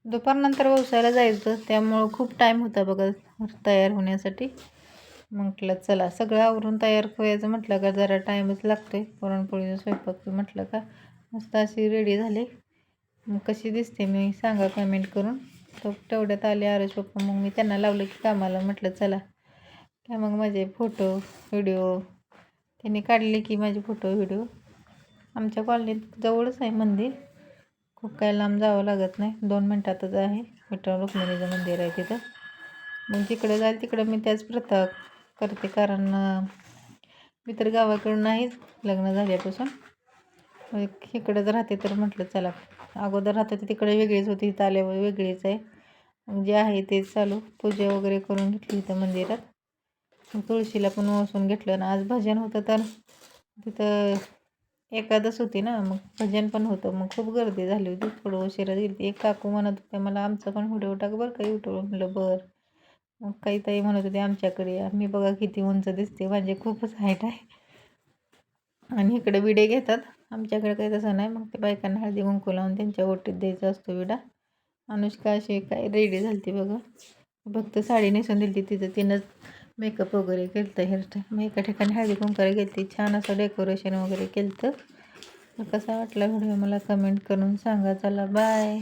दुपारनंतर व्यवसायाला जायचं त्यामुळं खूप टाईम होता बघा तयार होण्यासाठी. म्हटलं चला सगळं आवरून तयार व्हायचं म्हटलं का जरा टाईमच लागतो आहे. पुरणपोळीचा स्वयंपाक म्हटलं का मस्त अशी रेडी झाली. मग कशी दिसते मी सांगा कमेंट करून. तर तेवढ्यात आले आरुष पप्पा, मग मी त्यांना लावलं की कामाला. म्हटलं चला काय मग माझे फोटो व्हिडिओ त्यांनी काढले की माझे फोटो व्हिडिओ. आमच्या कॉलनीत जवळच आहे मंदिर, खूप काय लांब जावं लागत नाही, 2 मिनटातच आहे. विठ्ठल रुक्मिणीचं मंदिर आहे तिथं. मग तिकडे जाईल तिकडं मी त्याच प्रथा करते, कारण मी तर गावाकडून नाहीच लग्न झाल्यापासून इकडंच राहते. तर म्हटलं चला, अगोदर राहत होती तिकडे वेगळीच होती, इथं आल्यावर वेगळीच आहे. मग जे आहे तेच चालू. पूजा वगैरे करून घेतली इथं मंदिरात. मग तुळशीला पण वसून घेतलं आणि आज भजन होतं तर तिथं एकादश होती ना, मग भजन पण होतं. मग खूप गर्दी झाली होती, थोडं उशिरा गेली. एक काकू म्हणत होते मला आमचं पण व्हिडिओ टाक बरं का यूट्यूब. म्हटलं बरं. मग काही ताई म्हणत होते आमच्याकडे या. मी बघा किती उंच दिसते, म्हणजे खूपच हाईट आहे. आणि इकडे विडे घेतात, आमच्याकडे काही तसं नाही. मग ते बायकांना हळदी कुंकू लावून त्यांच्या ओटीत द्यायचा असतो विडा. अनुष्का अशी काय रेडी झाली ती बघा, फक्त साडी नेसून दिली तिथं. तिनंच मेकअप वगैरे केलं होतं, हेअरस्टाईल. मग एका ठिकाणी हळदी कुंकाला गेली ती, छान असं डेकोरेशन वगैरे केलं होतं. कसा वाटला व्हिडिओ मला कमेंट करून सांगा. चला बाय.